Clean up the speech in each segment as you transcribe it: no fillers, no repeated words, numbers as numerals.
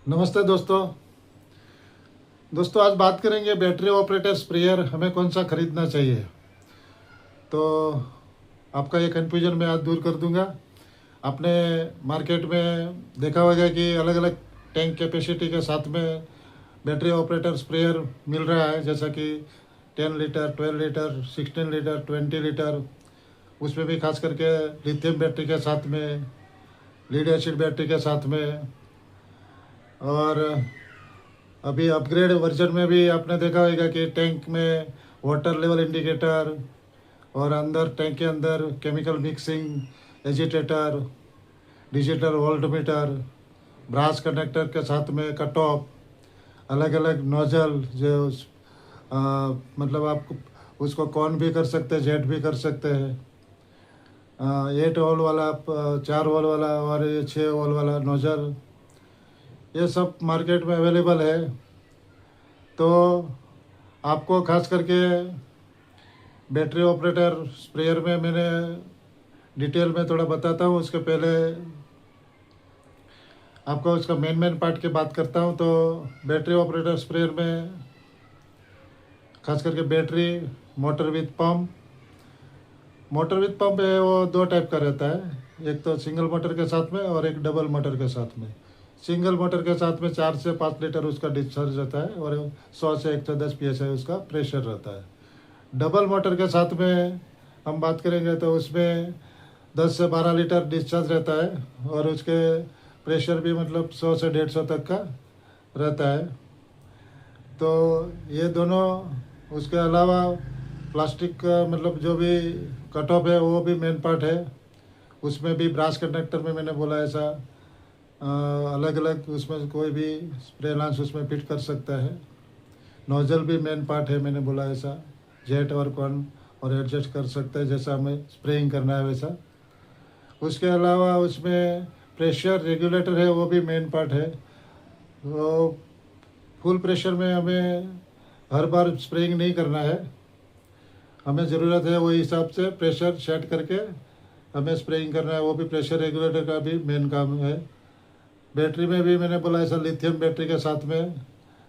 नमस्ते दोस्तों। आज बात करेंगे बैटरी ऑपरेटर स्प्रेयर हमें कौन सा खरीदना चाहिए। तो आपका ये कन्फ्यूजन मैं आज दूर कर दूंगा। आपने मार्केट में देखा होगा कि अलग अलग टैंक कैपेसिटी के साथ में बैटरी ऑपरेटर स्प्रेयर मिल रहा है, जैसा कि 10 लीटर, 12 लीटर, 16 लीटर, 20 लीटर। उसमें भी खास करके लिथियम बैटरी के साथ में, लीड एसिड बैटरी के साथ में, और अभी अपग्रेड वर्जन में भी आपने देखा होगा कि टैंक में वाटर लेवल इंडिकेटर और अंदर टैंक के अंदर chemical mixing agitator, digital voltmeter, brass connector के साथ में कट ऑफ, अलग अलग नोजल जो मतलब आप उसको कॉन भी कर सकते हैं, जेट भी कर सकते हैं। 8 होल वाला, 4 होल वाला और 6 होल वाला नोजल, ये सब मार्केट में अवेलेबल है। तो आपको खास करके बैटरी ऑपरेटर स्प्रेयर में मैंने डिटेल में थोड़ा बताता हूँ। उसके पहले आपको उसका मेन पार्ट की बात करता हूँ। तो बैटरी ऑपरेटर स्प्रेयर में खास करके battery, motor with pump. Motor with pump है वो दो टाइप का रहता है, एक तो सिंगल मोटर के साथ में और एक डबल मोटर के साथ में। सिंगल मोटर के साथ में 4 से 5 लीटर उसका डिस्चार्ज रहता है और 100 से 110 PSI उसका प्रेशर रहता है। डबल मोटर के साथ में हम बात करेंगे तो उसमें 10 से 12 लीटर डिस्चार्ज रहता है और उसके प्रेशर भी मतलब 100 से 150 तक का रहता है। तो ये दोनों, उसके अलावा प्लास्टिक का मतलब जो भी कट ऑफ है वो भी मेन पार्ट है। उसमें भी ब्रास कंडक्टर में मैंने बोला ऐसा अलग अलग, उसमें कोई भी स्प्रे लांच उसमें फिट कर सकता है। नोजल भी मेन पार्ट है, मैंने बोला ऐसा जेट और कॉन और एडजस्ट कर सकते हैं जैसा हमें स्प्रेइंग करना है वैसा। उसके अलावा उसमें प्रेशर रेगुलेटर है, वो भी मेन पार्ट है। वो फुल प्रेशर में हमें हर बार स्प्रेइंग नहीं करना है, हमें ज़रूरत है वही हिसाब से प्रेशर सेट करके हमें स्प्रेइंग करना है। वो भी प्रेशर रेगुलेटर का भी मेन काम है। बैटरी में भी मैंने बोला ऐसा लिथियम बैटरी के साथ में,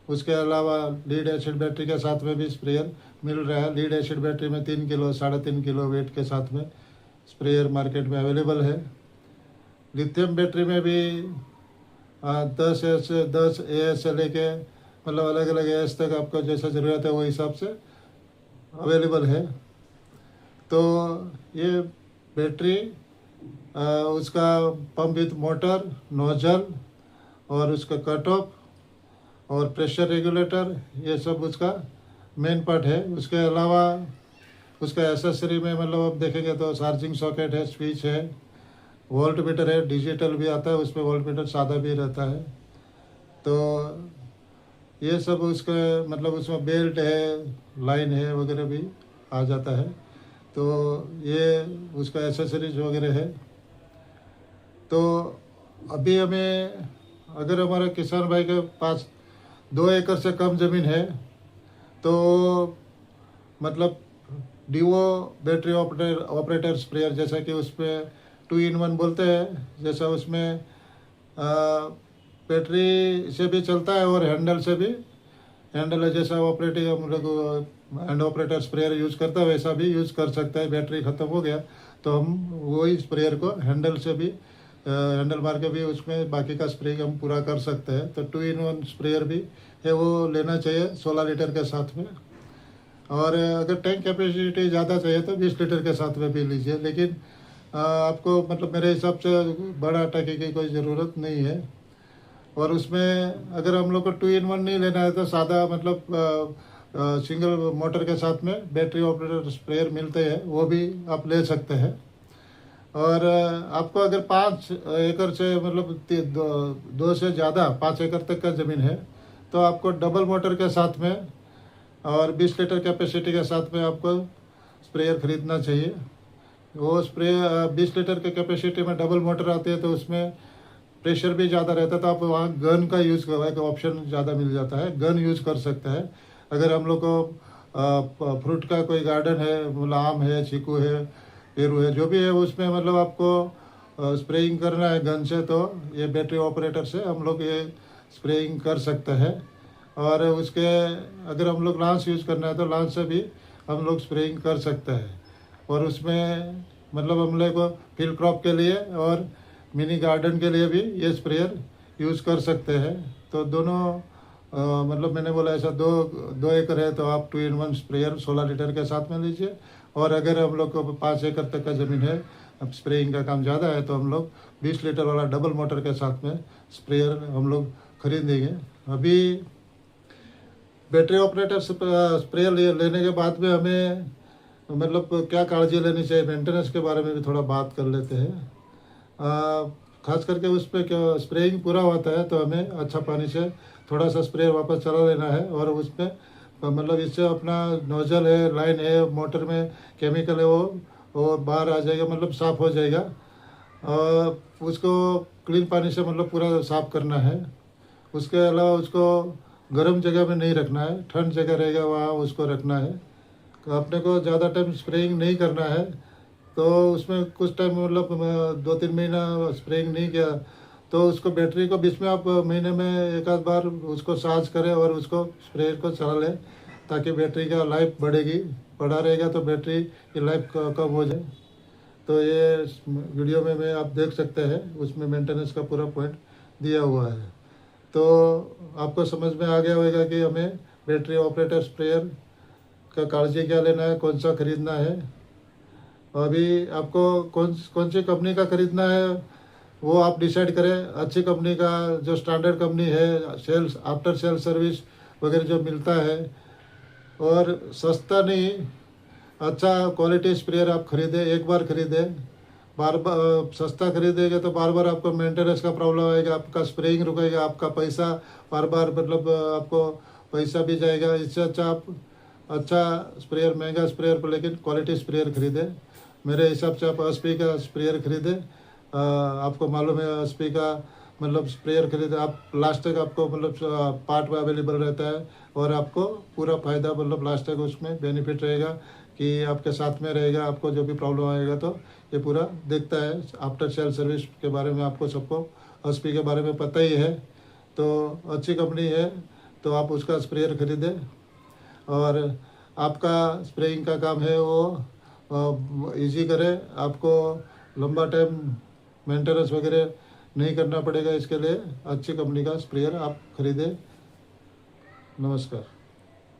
उसके अलावा लीड एसिड बैटरी के साथ में भी स्प्रेयर मिल रहा है। लीड एसिड बैटरी में 3 किलो, 3.5 किलो वेट के साथ में स्प्रेयर मार्केट में अवेलेबल है। लिथियम बैटरी में भी 10 AS से लेके मतलब अलग अलग AS तक आपको जैसा ज़रूरत है वो हिसाब से अवेलेबल है। तो ये बैटरी, उसका पंप विथ मोटर, नोजल और उसका कट ऑफ और प्रेशर रेगुलेटर, ये सब उसका मेन पार्ट है। उसके अलावा उसका एसेसरी में मतलब आप देखेंगे तो चार्जिंग सॉकेट है, स्विच है, वोल्ट मीटर है, डिजिटल भी आता है उसमें, वोल्ट मीटर सादा भी रहता है। तो ये सब उसका मतलब उसमें बेल्ट है, लाइन है वगैरह भी आ जाता है। तो ये उसका एसेसरीज वगैरह है। तो अभी हमें, अगर हमारे किसान भाई के पास 2 एकड़ से कम ज़मीन है तो मतलब डीओ बैटरी ऑपरेटर स्प्रेयर, जैसा कि उसमें 2 in 1 बोलते हैं, जैसा उसमें बैटरी से भी चलता है और हैंडल से भी, हैंडल है जैसा ऑपरेटिंग हम लोग हैंड ऑपरेटर स्प्रेयर यूज़ करता है वैसा भी यूज़ कर सकता है। बैटरी ख़त्म हो गया तो हम वही स्प्रेयर को हैंडल से भी, हैंडल मार के भी उसमें बाकी का स्प्रे हम पूरा कर सकते हैं। तो 2 in 1 स्प्रेयर भी है, वो लेना चाहिए 16 लीटर के साथ में। और अगर टैंक कैपेसिटी ज़्यादा चाहिए तो 20 लीटर के साथ में भी लीजिए, लेकिन आपको मतलब मेरे हिसाब से बड़ा टैंक की कोई ज़रूरत नहीं है। और उसमें अगर हम लोग को 2 in 1 नहीं लेना है तो सादा मतलब सिंगल मोटर के साथ में बैटरी ऑपरेटर स्प्रेयर मिलते हैं, वो भी आप ले सकते हैं। और आपको अगर 5 एकड़ से मतलब दो से ज़्यादा 5 एकड़ तक का ज़मीन है तो आपको डबल मोटर के साथ में और 20 लीटर कैपेसिटी के साथ में आपको स्प्रेयर ख़रीदना चाहिए। वो स्प्रे 20 लीटर के कैपेसिटी में डबल मोटर आती है तो उसमें प्रेशर भी ज़्यादा रहता है, तो आप वहाँ गन का यूज़ करवा का ऑप्शन ज़्यादा मिल जाता है, गन यूज़ कर सकते हैं। अगर हम लोग को फ्रूट का कोई गार्डन है, मतलब आम है, चीकू है, पेरू है, जो भी है उसमें मतलब आपको स्प्रेइंग करना है गन से, तो ये बैटरी ऑपरेटर से हम लोग ये स्प्रेइंग कर सकता है। और उसके अगर हम लोग लांच यूज़ करना है तो लांच से भी हम लोग स्प्रेइंग कर सकते हैं। और उसमें मतलब हम लोग को फील्ड क्रॉप के लिए और मिनी गार्डन के लिए भी ये स्प्रेयर यूज़ कर सकते हैं। तो दोनों मतलब मैंने बोला ऐसा 2 एकड़ है तो आप 2-in-1 स्प्रेयर 16 लीटर के साथ में लीजिए। और अगर हम लोग को 5 एकड़ तक का ज़मीन है, अब स्प्रेइंग का काम ज़्यादा है, तो हम लोग 20 लीटर वाला डबल मोटर के साथ में स्प्रेयर हम लोग खरीदेंगे। अभी बैटरी ऑपरेटर स्प्रेयर लेने के बाद में हमें मतलब क्या काळजी लेनी चाहिए, मेंटेनेंस के बारे में भी थोड़ा बात कर लेते हैं। खास करके उस पर क्या स्प्रेइंग पूरा होता है तो हमें अच्छा पानी से थोड़ा सा स्प्रेयर वापस चला लेना है। और उसमें मतलब इससे अपना नोजल है, लाइन है, मोटर में केमिकल है, वो बाहर आ जाएगा, मतलब साफ़ हो जाएगा। और उसको क्लीन पानी से मतलब पूरा साफ़ करना है। उसके अलावा उसको गर्म जगह में नहीं रखना है, ठंड जगह रहेगा वहाँ उसको रखना है। तो अपने को ज़्यादा टाइम स्प्रेइंग नहीं करना है। तो उसमें कुछ टाइम मतलब 2-3 महीना स्प्रेइंग नहीं किया तो उसको बैटरी को बीच में आप महीने में एक आध बार उसको चार्ज करें और उसको स्प्रेयर को चला लें, ताकि बैटरी का लाइफ बढ़ेगी। बढ़ा रहेगा तो बैटरी की लाइफ कम हो जाए। तो ये वीडियो में मैं आप देख सकते हैं, उसमें मेंटेनेंस का पूरा पॉइंट दिया हुआ है। तो आपको समझ में आ गया होगा कि हमें बैटरी ऑपरेटर स्प्रेयर का काळजी क्या लेना है, कौन सा खरीदना है। अभी आपको कौन सी कंपनी का खरीदना है वो आप डिसाइड करें। अच्छी कंपनी का जो स्टैंडर्ड कंपनी है, सेल्स आफ्टर सेल सर्विस वगैरह जो मिलता है, और सस्ता नहीं, अच्छा क्वालिटी स्प्रेयर आप खरीदें, एक बार खरीदें। बार बार सस्ता खरीदेंगे तो बार बार आपको मेंटेनेंस का प्रॉब्लम आएगा, आपका स्प्रेइंग रुकेगा, आपका पैसा बार बार मतलब आपको पैसा भी जाएगा। इससे अच्छा आप अच्छा स्प्रेयर, महंगा स्प्रेयर पर लेकिन क्वालिटी स्प्रेयर खरीदें। मेरे हिसाब से आप एचपी का स्प्रेयर खरीदें। आपको मालूम है एचपी का मतलब स्प्रेयर खरीदें आप, लास्ट तक आपको मतलब पार्ट में अवेलेबल रहता है और आपको पूरा फ़ायदा मतलब लास्ट तक उसमें बेनिफिट रहेगा कि आपके साथ में रहेगा। आपको जो भी प्रॉब्लम आएगा तो ये पूरा देखता है। आफ्टर सेल सर्विस के बारे में आपको सबको एचपी के बारे में पता ही है। तो अच्छी कंपनी है तो आप उसका स्प्रेयर खरीदें। और आपका स्प्रेइंग का काम है वो इजी करें, आपको लंबा टाइम मेंटेनेंस वगैरह नहीं करना पड़ेगा। इसके लिए अच्छी कंपनी का स्प्रेयर आप खरीदें। नमस्कार।